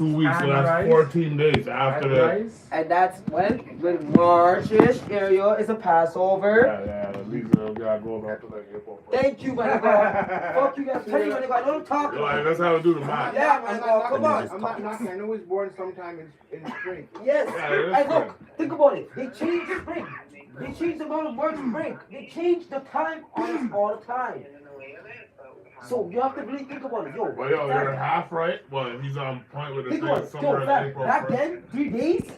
2 weeks, so And that's rice. 14 days after And that. rice. And that's when March-ish area is a Passover. Yeah, at least gotta go after like April 1st. Thank you, my nigga. Fuck you guys. Tell you, my nigga. I don't talk. Yo, like, that's how we do the math. Yeah, man. Come on. I'm not knocking. I know he's born sometime in spring. Yes. Yeah, And look, think about it. They changed spring. They changed the amount of work spring. They changed the time on us all the time. So you have to really think about it. Yo, Well, yo, you're half right, but he's on point with the think thing about it. somewhere Yo, in fam, April back 1st. then, 3 days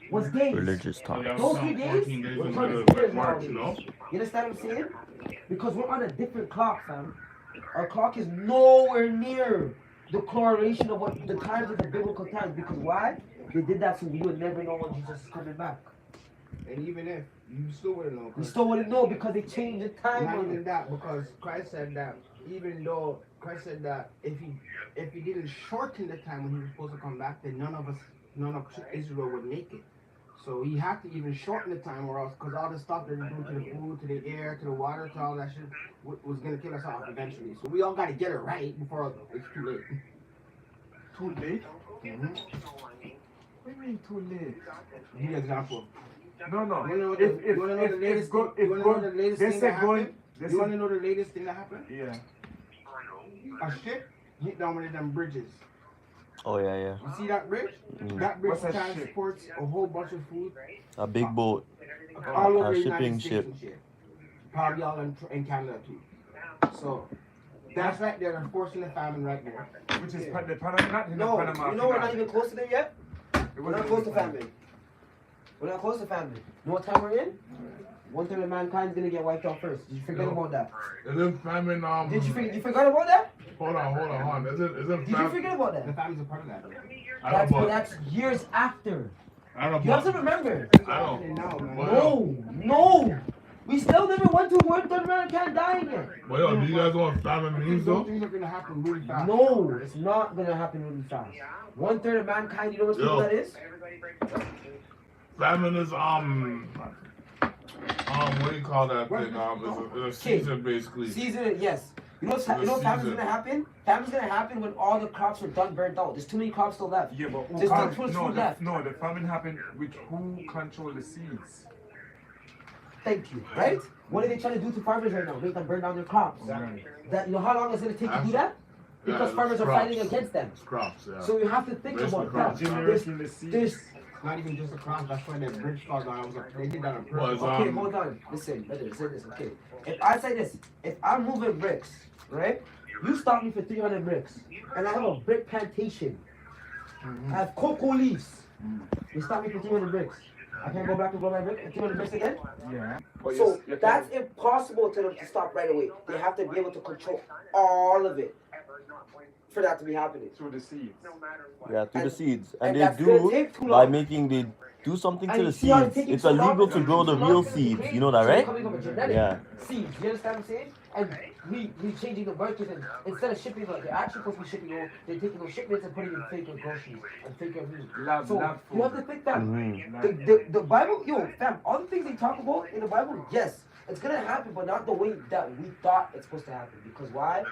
was days. Religious talk. Yeah, Those some 3 days 14 days were into turned the to years March, you know? nowadays. You understand what I'm saying? Because we're on a different clock, fam. Our clock is nowhere near the correlation of what the times of the biblical times. Because why? They did that so we would never know when Jesus is coming back. And even if you still wouldn't know. We still wouldn't know because they changed the time Not on even it. that, because Christ said that even though Christ said that if he didn't shorten the time when he was supposed to come back, then none of Israel would make it. So he had to even shorten the time, or else, because all the stuff that they do to the food, to the air, to the water, to all that shit was gonna kill us off eventually. So we all gotta get it right before it's too late. Too late? Mm-hmm. What do you mean too late? Give you an example. No, no. You wanna know If the latest they thing say that going, happened? they You wanna say, know the latest thing that happened? yeah. A ship hit down one of them bridges. Oh yeah, You see that bridge? Mm. That bridge What's a ship? transports a whole bunch of food A big boat. all over A the shipping United States ship. and shit. Probably all in Canada too. So that's right there. They're forcing the famine right there. Which is the Panama, not in the No, Panama. you know we're not even close to them yet? It We're not wasn't close to even- famine. We're not close to famine. You know what time we're in? 1/3 of mankind's gonna get wiped out first. Did you forget about that? Is it famine, Did you forget about that? Hold on. Is it Did you famine? forget about The that? famine's a part of that. I don't know about, That's years after. I don't You have know to remember. I don't Now, man. Well, No. We still never went to 1/3 of mankind dying yet. Well, yo, do you guys know what famine means, Those though? things are gonna happen really fast. No, it's not gonna happen really fast. 1/3 of mankind, you know what Yo. that is? Famine is, what do you call that thing? It's a season, basically. Season, yes. You know what's The you know what famine's season. gonna happen? Famine's gonna happen when all the crops are done burnt out. There's too many crops still left. Yeah, but who There's can't- too much no, food left. the famine happened with who control the seeds. Thank you. Right? What are they trying to do to farmers right now? Make them burn down their crops. Right. That you know how long it's gonna take to do that? Because Yeah, farmers are crops. fighting against them. It's crops, yeah. So you have to think Basically about crops. that. Generating the seeds. There's It's not even just a crop. That's why that bridge fell down. They did that on Well, purpose. it's, okay, hold on. Listen, say this, okay. If I say this, if I'm moving bricks, right? You stop me for 300 bricks, and I have a brick plantation. I have cocoa leaves. You stop me for 300 bricks. I can't go back and grow my brick 300 bricks again? Yeah. So that's impossible to them to stop right away. They have to be able to control all of it for that to be happening. Through the seeds. Yeah, through the And- seeds. and And they that's gonna do take too by long. making they do something to And the you see how seeds. taking It's so long? illegal to grow the It's not real gonna be seeds. great. You know that, So right? coming from genetic Yeah. seeds. You understand what I'm saying? And we changing the birth and instead of shipping, like they're actually supposed to be shipping, they're taking those shipments and putting in fake groceries and fake meat. Lab So food. you have to think that Mhm. the Bible, yo, fam, all the things they talk about in the Bible, yes, it's gonna happen, but not the way that we thought it's supposed to happen. Because why?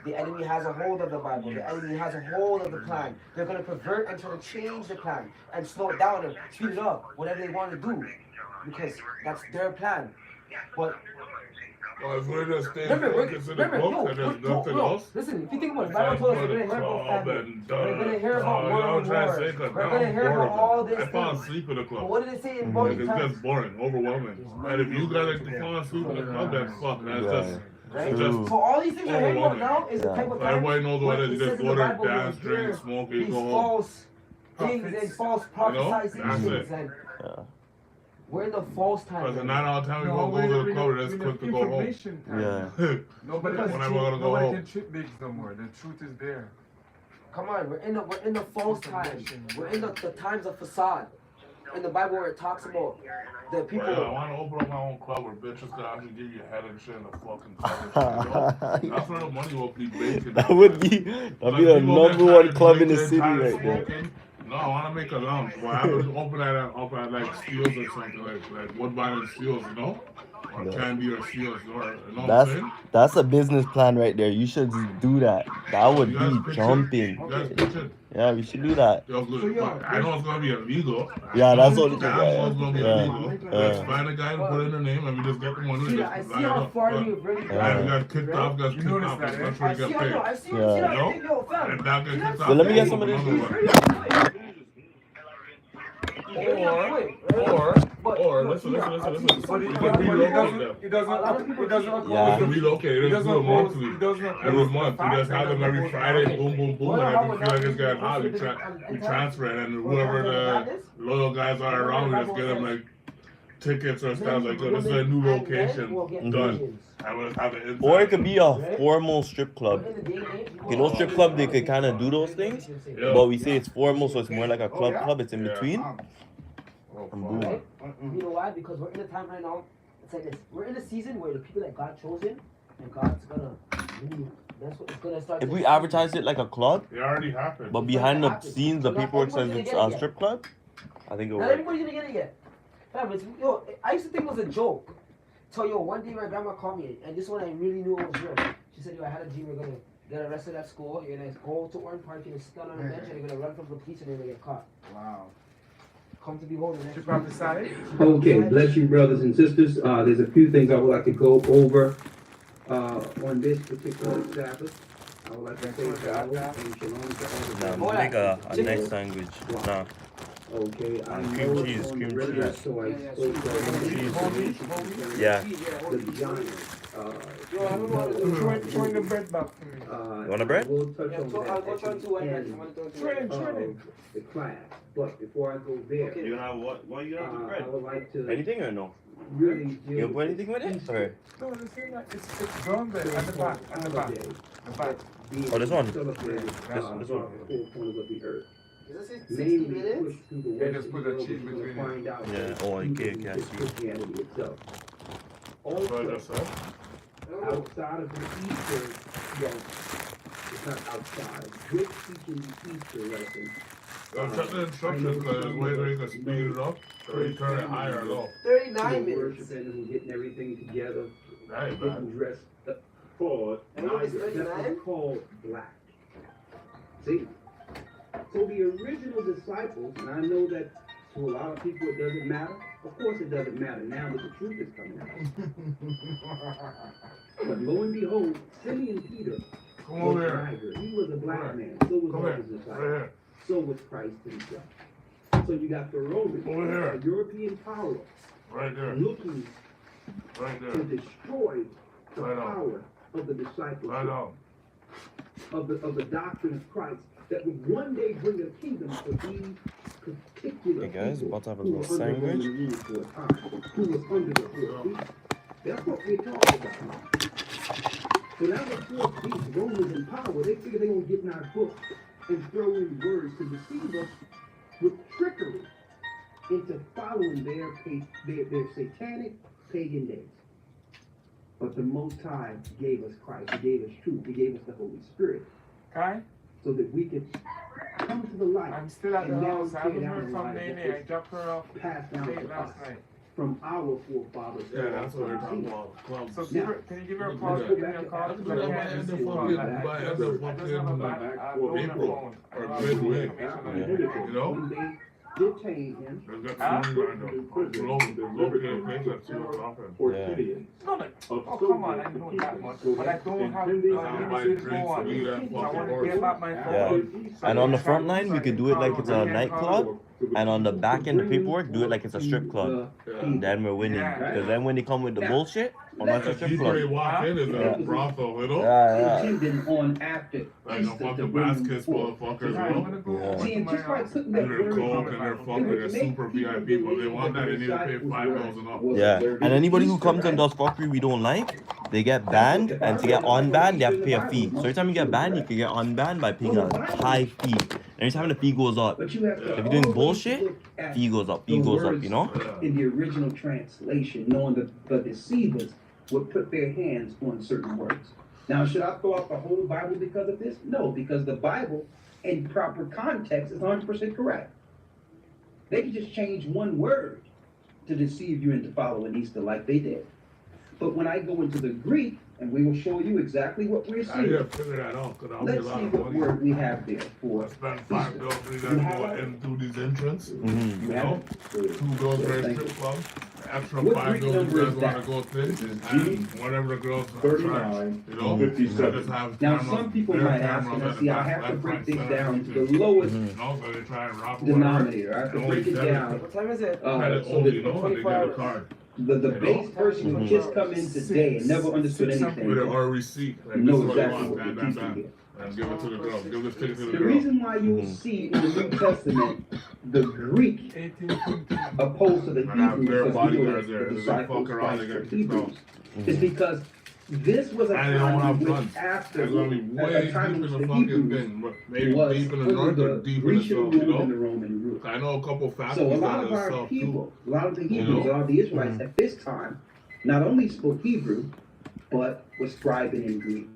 The enemy has a hold of the Bible. The enemy has a hold of the plan. They're gonna pervert and try to change the plan and slow it down and speed it up, whatever they want to do, because that's their plan. But Well, if we're just staying remember, focused in the book and there's nothing else. listen, if you think about it, the Bible told us we're gonna hear about famine. We're gonna hear about you know world what I'm trying to wars. say? 'Cause We're now gonna I'm hear bored about of all it. this I fall things. asleep in the But club. what did it say in Like, Bowie it's times? just boring, overwhelming. And if you guys like to fall asleep in the club, that's fuck. That's just, Right? it's just So all these things we're hearing about overwhelming. now is the type of time Everybody knows what it is. You where just says in go the there, Bible, dance, you'll hear drink, smoke, you these go home. false things and Prophets. false You know? prophesizations That's it. and Yeah. we're in the false time. Because right not now. all the time we No, gonna go to the club, we're that's in quick the to go home. information time. Yeah. Nobody When can am I gonna go nobody home? can trip bigs no more. The truth is there. Come on, we're in the false times. We're in the times of facade. In the Bible where it talks about the people. Well, I want to open up my own club where bitches can actually give you head and shit in the fucking club. You know? That's where the money will be making. That would be that'd be the number one club in the city right there. No, I want to make a lounge. Well, I would open that up at like Steels or something, like Woodbine and Steels, you know? Or Yeah. Candy or Steels, or, you know what I'm That's saying? that's a business plan right there. You should do that. That would You guys be pitch it? jumping. You guys pitch it? Yeah, we should do that. Yo, look, So, yo, I know it's gonna be illegal. Yeah, that's what Damn it is, well it's gonna be yeah. illegal. Let's find a guy and put in the name and we just get the money. See, and I just see line it how up. far But you've really guys gone. got kicked off, got You kicked noticed off. that, That's eh? where I they see get how paid. I see Yeah. how You know? yo, fam. And that get kicked off. So let me get some of this. Another one. Or listen. But he You doesn't. can relocate them. He doesn't. He doesn't oppose. Yeah. You can relocate. He They just doesn't do it oppose. monthly. He doesn't Every oppose month, the we fact just that have them he every doesn't Friday, oppose boom, boom, boom, Well, and how if you would feel like that it's getting be? hot, we, we transfer it, and whoever the loyal guys are around, we just get them like tickets or stuff like, yo, this is a new location, done. I would have it inside. Or it could be a formal strip club. You know, strip club, they could kind of do those things, Yeah. but we say it's formal, so it's more like a club. It's in Yeah. between. Oh, And fuck. boom. Right? You know why? Because we're in a time right now. It's like this. We're in a season where the people that God chosen, and God's gonna really. That's what it's gonna start. If to we see. advertise it like a club, It already happened. but behind the scenes, the paperwork says it's a strip club, I think it Not works. everybody's gonna get it yet. Fam, yo, I used to think it was a joke. So yo, one day my grandma called me, and this one I really knew it was real. She said, yo, I had a dream. We're gonna get arrested at school. You're gonna go to Orange Park, you're gonna sit down on a bench, and you're gonna run from the police, and you're gonna get caught. Wow. Come to behold the She next. prophesied. Okay, bless you, brothers and sisters. There's a few things I would like to go over on this particular Sabbath. I would like to say shalom and shalom to all Nah, of make a nice sandwich. Nah. Okay, I And know cream it's on cheese, the cream radar, cheese. so I Yeah, spoke Yeah. the giant. Yo, I don't know how to do Throwing the bread back to me. You want a bread? We'll touch Yeah, on so that I'll go at try the to one end Training. of the class. But before I go there, Okay. You gonna have what? What you gonna do I bread? would like to Anything or no? really You deal gonna put anything with it? Or? No, this is not. It's done there at the back. At the back. The back. Oh, this one? Celebrated, This one. the four corners of the earth. Is this 60 Mainly minutes? pushed through the Yeah, Western just put the world, cheese we're gonna between it. find out Yeah, that oh, okay, even I see. Christianity itself. That's what I Also, just said. outside of the Easter, well, it's not outside, with teaching the Easter lesson. Check the instructions, because there's ways where you can speed it up, or you turn it higher or low. 39 We're minutes. worshiping and we're getting everything together, That ain't getting bad. dressed up for And what is Niger. That's 39? what's called black. See? So the original disciples, and I know that to a lot of people it doesn't matter. Of course it doesn't matter now that the truth is coming out. But lo and behold, Simeon Peter Come was over a here. Niger. He was a black man. So was Come all here. his Right disciples. here. So was Christ himself. So you got the Romans, Over here. a European power, Right there. looking Right to there. destroy the Right on. power of the disciples, Right on. of the doctrine of Christ, that would one day bring a kingdom for these particular Hey guys, people about to have a who little were under Roman sandwich. rule for a time, who was under the fourth beast. That's what we're talking about. So now the fourth beast, Romans in power, they figure they're gonna get in our book and throw in words to deceive us with trickery into following their satanic pagan days. But the Most High gave us Christ. He gave us truth. He gave us the Holy Spirit Kai, so that we could come to the light, I'm still at the And now house. I tear haven't down heard the from lies that Nene. I was dropped her off passed down late to us last night. from our forefathers. Yeah, that's what we're talking about. Clubs. So Now, can you give her a let's call? go Give me back a to call. Adam. Because I Let's can't go receive back call. to I By just end of I just have a back. fucking I don't have April, a phone. I or don't have midway. information on Yeah. it. You know? When they detained him, There's got some lined up. Located place at 2 o'clock. Yeah. No, like, oh, come on, I know that much. But I don't have Somebody limited drinks go on. to me that So I want fucking to horse. get back my Yeah. phone. And on the front line, we could do it like it's a nightclub, and on the back end, the paperwork, do it like it's a strip club. Yeah. Then we're winning. Because then when they come with the bullshit, oh, that's a strip Deep where you club. walk in is Yeah. a brothel, you know? Yeah, intending on after Like a Easter to fucking bring them baskets forth. motherfuckers, So you I'm know? gonna go Yeah. over See, to and my just by house. putting And that they're word coke on and they're it, fucking, would they're make super VIP people. They want that, they need to pay 5,000 up. Yeah. And anybody who comes and does fuckery we don't like, they get banned, and to get unbanned, they have to pay a fee. So every time you get banned, you can get unbanned by paying a high fee. Every time the fee goes up, But you have to if you're doing always bullshit, look at fee goes up, the fee goes up, words you know? in the original translation, knowing that the deceivers would put their hands on certain words. Now, should I throw out the whole Bible because of this? No, because the Bible, in proper context, is 100% correct. They can just change one word to deceive you into following Easter like they did. But when I go into the Greek, and we will show you exactly what we're I seeing. gotta figure that out, cause I'll be a Let's lot see of what money. word we have there I for spent Easter. $5 You to have go it? in through these entrance. Mm-hmm. You You have know, it? Good. 2 girls Good, for a thank strip you. club. Extra What $5 Greek you number guys is wanna that? go This thing, is and whatever the girls charge. 39, You know, Mhm. I 57. just have Now, cameras, some people bare might ask, cameras and at I the see I back, have to left, break right, this center, down to the everything. lowest You know, so they try and rob or whatever. denominator. I have to You know, break it everything. down. What time is it? Credit So only, that you know, and they 24 get a hours. card. the You base know? person who just come in today and never understood With anything or a receipt. Like, know this is what you exactly want, what we're bam, bam, teaching bam. here. And give it to the girl. Give this ticket to the The girl. reason why you'll Mhm. see in the New Testament the Greek 1820. opposed to the And I have Hebrew, bare because we know bodyguards that there. the They disciples fuck around, Christ they were get kicked out. Hebrews, is because this was a And they don't time have in which guns. after It's gonna be way a time deep in in which the the fucking Hebrews thing. But maybe was deep in the under north or the deep in the Grecian south, rule you and the know? Roman rule. I know a couple So a factories lot down in of the our south too. people, a lot of the You Hebrews, know? a lot of the Israelites at this time, not only spoke Hebrew, but were scribing in Greek.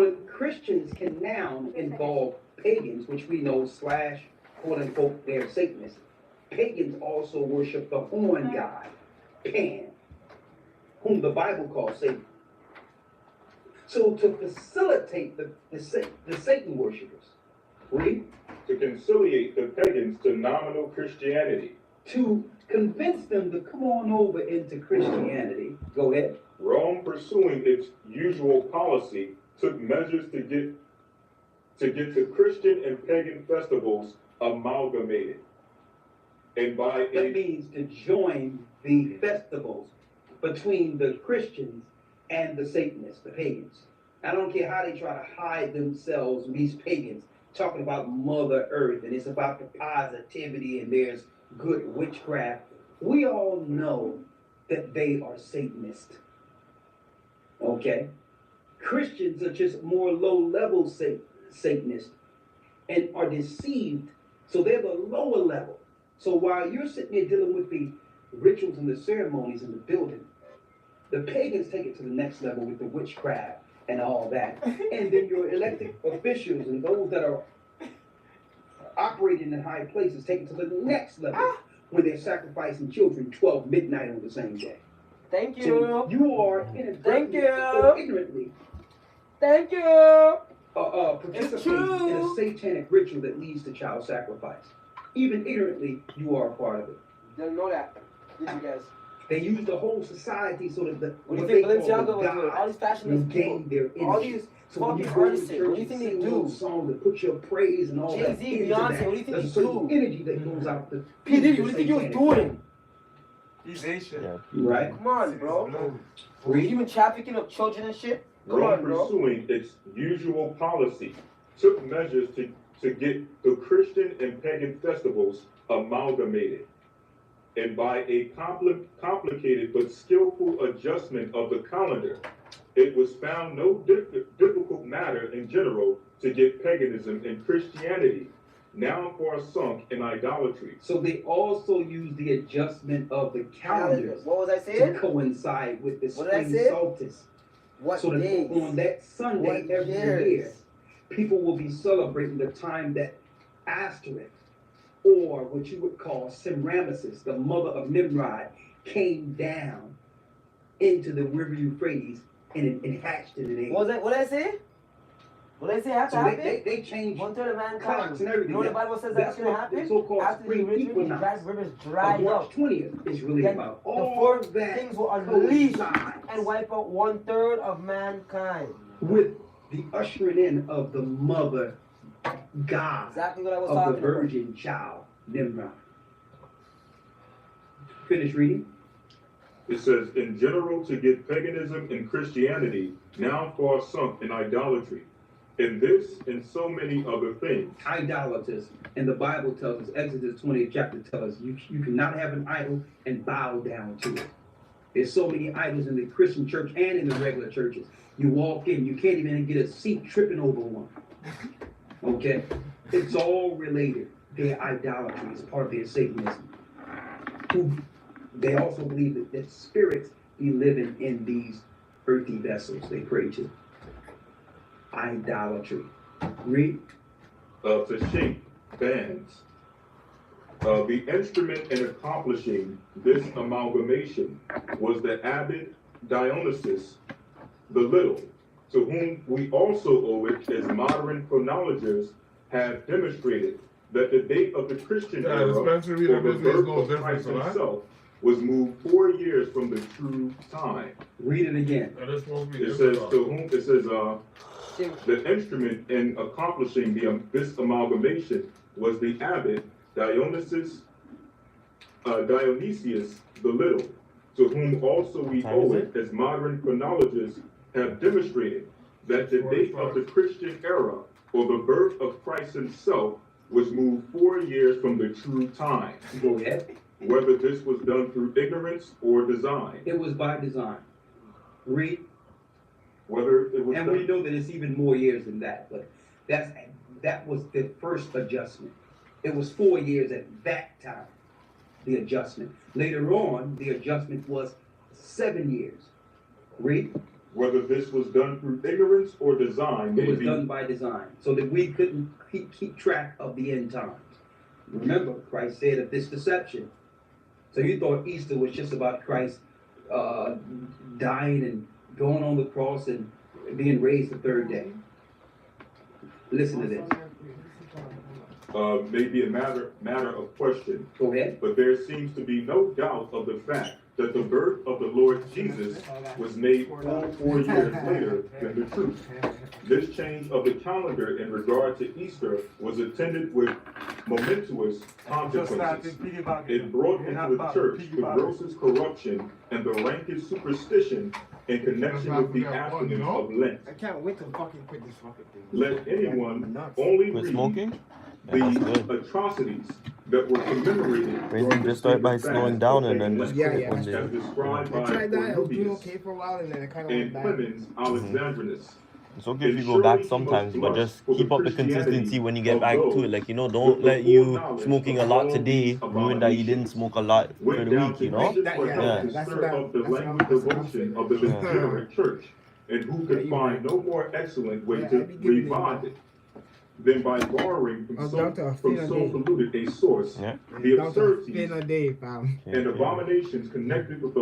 But Christians can now involve pagans, which we know slash quote unquote they're Satanists. Pagans also worship the horn god, Pan, whom the Bible calls Satan. So to facilitate the Satan worshippers, read, to conciliate the pagans to nominal Christianity. To convince them to come on over into Christianity. Go ahead. Rome, pursuing its usual policy, took measures to get to Christian and pagan festivals amalgamated. And by That means to join the festivals between the Christians and the Satanists, the pagans. I don't care how they try to hide themselves, these pagans, talking about Mother Earth, and it's about the positivity, and there's good witchcraft. We all know that they are Satanists. Okay? Christians are just more low-level Satanists and are deceived, so they're the lower level. So while you're sitting there dealing with the rituals and the ceremonies in the building, the pagans take it to the next level with the witchcraft and all that. And then your elected officials and those that are operating in high places take it to the next level when they're sacrificing children 12 midnight on the same day. Thank you. So you are Thank you. or ignorantly Thank you. participating in a satanic ritual that leads to child sacrifice. Even ignorantly, you are a part of it. Didn't know that. Did you guys? They use the whole society so that What do you they think call Balenciaga was doing? All these will fashionista gain their people. All energy. these So when you fucking go to artists. church What do you and think they sing do? those songs that put your praise and all that Jay-Z, into Beyonce, that, what do you think there's a they certain do? energy that goes out the P. Diddy, what do you think he was doing? He's Asian. Yeah. Right? Come on, bro. Even trafficking of children and shit? Come Rome, on, bro. pursuing its usual policy, took measures to get the Christian and pagan festivals amalgamated. And by a complicated but skillful adjustment of the calendar, it was found no difficult matter in general to get paganism and Christianity now far sunk in idolatry. So they also use the adjustment of the calendars What was I to saying? coincide with the What did I spring say? solstice. What So that days? on that Sunday What every years? year, people will be celebrating the time that Asterix, or what you would call Semiramis, the mother of Nimrod, came down into the river Euphrates and hatched in an egg. What did I say? What did I say have to So happen? they changed 1/3 of mankind. clocks and everything. You know what the Bible says that's going to what happen? the so-called After the spring equinox rivers of dried March up. 20th is really Then about the all four that things will unleash coincides and wipe out 1/3 of mankind. with the ushering in of the mother God Exactly what I was of the talking about. virgin child, Nimrod. Finish reading. It says, in general, to get paganism and Christianity now far sunk in idolatry. In this and so many other things. Idolaters. And the Bible tells us, Exodus 20th chapter tells us, you cannot have an idol and bow down to it. There's so many idols in the Christian church and in the regular churches. You walk in, you can't even get a seat tripping over one. Okay? It's all related. Their idolatry is part of their Satanism. They also believe that spirits be living in these earthy vessels they pray to. Idolatry. Read. To shape bands. The instrument in accomplishing this amalgamation was the abbot Dionysius the Little, to whom we also owe it, as modern chronologers have demonstrated, that the date of the Christian Yeah, era the Spencer Reader for the business birth goes of different, Christ so that- himself was moved 4 years from the true time. Read it again. That is supposed to be It says Israel. to whom it says the instrument in accomplishing this amalgamation was the abbot Dionysius the Little, to whom also we owe it, as modern chronologists have demonstrated, that the date of the Christian era, or the birth of Christ himself, was moved 4 years from the true time. Go ahead. Whether this was done through ignorance or design. It was by design. Read. Whether it was And done. we know that it's even more years than that, but that was the first adjustment. It was 4 years at that time, the adjustment. Later on, the adjustment was 7 years. Read. Whether this was done through ignorance or design It may was be. done by design, so that we couldn't keep track of the end times. Remember, Christ said of this deception. So you thought Easter was just about Christ dying and going on the cross and being raised the third day. Listen to this. May be a matter of question, Go ahead. but there seems to be no doubt of the fact that the birth of the Lord Jesus was made full 4 years later than the truth. This change of the calendar in regard to Easter was attended with momentous consequences. It brought into the church the grossest corruption and the rankest superstition in connection with the abstinence of Lent. I can't wait to fucking quit this fucking thing. Let anyone only Quit read smoking? Yeah, that's the good. atrocities that were commemorated. Maybe during just the start by fast slowing of down and pagan then just Lent, quit one day. as described I by tried that, I was doing Cornelius okay for a while and then I kind of and went back. Clemens Alexandrinus. It's okay if you go back sometimes, but just keep up the consistency when you get back to it. Like, you know, don't let you smoking a lot today ruin that you didn't smoke a lot for Went the down week, to you know? Egypt for Yeah. help to That's stir what up the that's what languid I'm devotion of the Yeah. degenerate church, and who could Yeah, find no more excellent way Yeah, to I be giving it revive it than by borrowing I was down to a from fin a so day. polluted a source. Yeah. The Down to absurdities spin a day, fam. and abominations connected with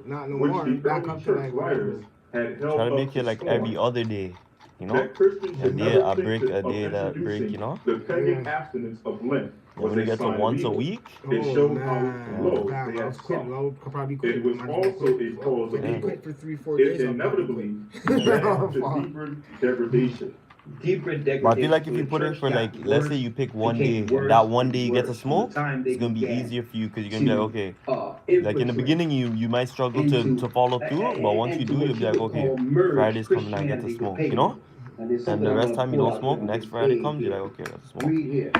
Not no which more. the Back early up to church like whatever. writers had held Try to up make it like scorn. every other day, you know? That Christians A should day, never a think break, of a day that break, introducing you know? the pagan Yeah. abstinence of Lent And was when you a get to sign of once a evil. week, It showed how man. low Fam, they I had was quitting. sunk. I would probably quit. It was Might as also well a quit. cause of If I evil. quit for 3-4 It days, I'll probably inevitably quit. led to Fuck. deeper degradation. Deeper degradation. but I feel like if So you the put in church for got like, let's say worse, you pick one became day, worse and that one and day you get to worse from the smoke, time they it's gonna be began easier for you because you're gonna be like, to, okay. Like in the infiltrate beginning, you might struggle into to follow through, but once you into do, what you'll be you like, would okay, call merge Friday's coming, I get to Christianity with smoke, you paganism. know? And there's And something the I rest want time to you pull don't out smoke, here on next this Friday page comes, you're here. like, okay, let's smoke. Read here.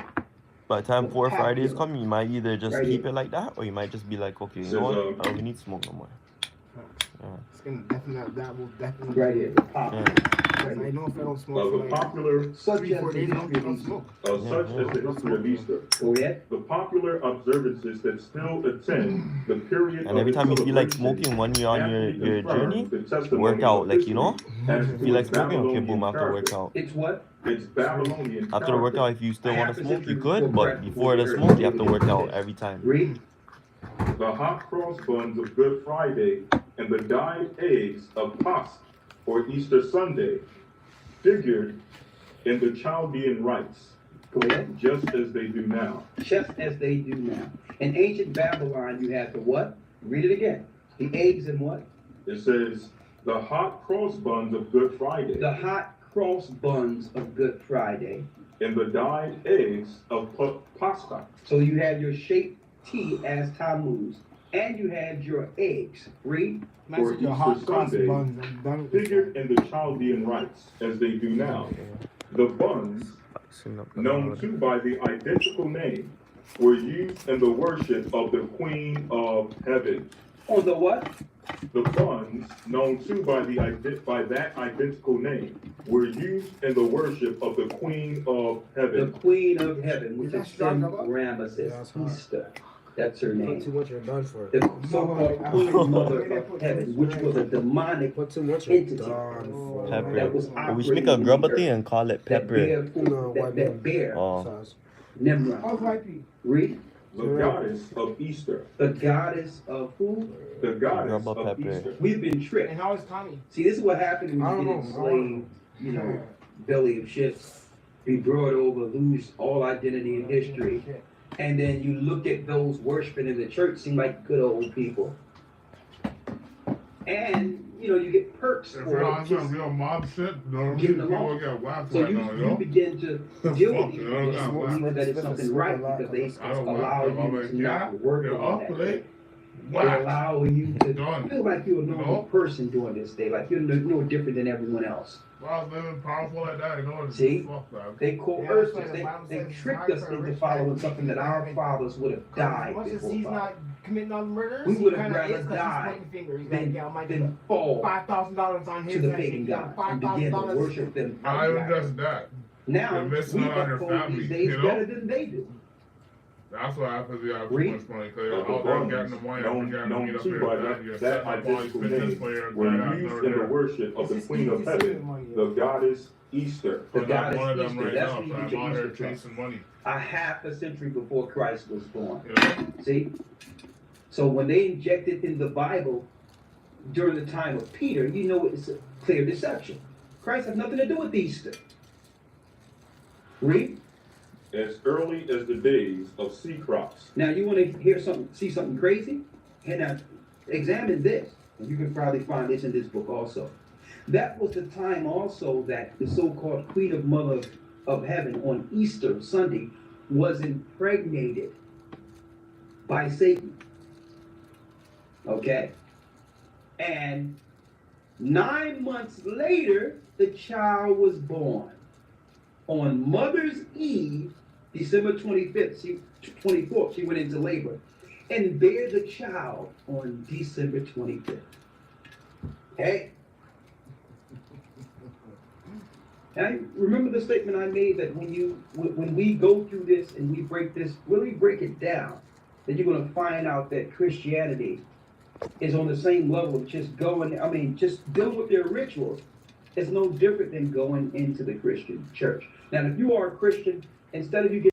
By the time The 4 Fridays popular. come, you might either just Right keep here. it like that, or you might just be like, okay, you Says, know what? I don't need to smoke no more. It's gonna definitely, that will definitely. Right here. The popular. Because I Right know if I don't Of smoke for the like popular, Such 3-4 as the days, I history of don't Easter. smoke. such as the history of Easter, Go ahead. the popular observances that still attend the period And every of time you its feel like celebration smoking when you're on your amply confirm journey, the testimony work of out, like, you know? history as If to you like its smoking, okay, Babylonian boom, after character. workout. It's what? Its Babylonian After the workout, character. if you still I want have to to smoke, sit you through could, full but breath before the before smoke, you have to David work did out this. every time. Read. The hot cross buns of Good Friday and the dyed eggs of Pascha or Easter Sunday figured in the Chaldean rites, Go ahead. just as they do now. Just as they do now. In ancient Babylon, you had the what? Read it again. The eggs and what? It says, the hot cross buns of Good Friday The hot cross buns of Good Friday. and the dyed eggs of Pascha. So you had your shaped tea as Tammuz, and you had your eggs. Read. For Message your Easter hot cross Sunday, buns. I'm done with this. figured in the Chaldean rites, as they do now. The buns, known too by the identical name, were used in the worship of the Queen of Heaven. On the what? The buns, known too by that identical name, were used in the worship of the Queen of The Heaven. Queen of Heaven, which Is is that Sem Stronghold? Ramesses, Yeah, that's hot. Easter. That's her Put name. too much, you're done for. The so-called Queen Mother of Heaven, which was a demonic Put too much, you're entity done for. Pepper. that was Or we should make a operating grubber in the thing earth, and call it that pepper. bear, No, white that man. bear Oh, Sauce. Nimrod. How's white people? Read. The goddess of Easter. The goddess of who? The goddess Rubber of pepper. Easter. We've been tricked. And how is Tommy? See, this is what happened I when don't you get know. enslaved, you know, belly of ships, be brought over, lose all identity and history. And then you look at those worshiping in the church, seem like good old people. And, you know, you get perks If for we're it. on some real mob shit, no, Getting people along. get whacked So right now, you yo. begin to deal with these Fuck, yo, people, yeah, believing that it's something right because they I don't allow want you to to not work You're on up that late. day. They Whack. allow you to Done. feel like you're a normal No. person doing this day, like you're no different than everyone else. Well, I was living powerful like that, you know. See? Fuck that. They coerced Yeah, us. that's why the Bible They says it's tricked hard us for a into rich following man to something that be our living. fathers would have As died much as before. he's following. not committing all the murders, We he would have kind of rather is because died he's pointing fingers. He's than, like, yeah, I might than fall $5,000 on his to the head. pagan Yeah, god and begin to $5,000. worship them. Not even just that. Now You're we missing out on your uphold family, these days you know? better than they do. That's what happens if you have too Read. much money. Cause all they're getting the money and forgetting to meet up Known here. too by That, that setting up all these identical fitness name players were right out used over in the there. worship of the It's Queen of easy to Heaven, save money, the goddess Easter. The But I'm goddess one of them Easter, right that's now, where you so get I'm your out here Easter from. chasing money. A half a century before Christ was born. You know? See? So when they injected in the Bible during the time of Peter, you know it's a clear deception. Christ has nothing to do with Easter. Read. As early as the days of sea crops. Now you want to see something crazy? And now examine this. And you can probably find this in this book also. That was the time also that the so-called Queen of Mother of Heaven on Easter Sunday was impregnated by Satan. Okay? And 9 months later, the child was born. On Mother's Eve, December 25th, 24th, she went into labor and bare the child on December 25th. Hey. And remember the statement I made that when we go through this and we break this, when we break it down, then you're going to find out that Christianity is on the same level of just dealing with their rituals. It's no different than going into the Christian church. Now, if you are a Christian, instead of you getting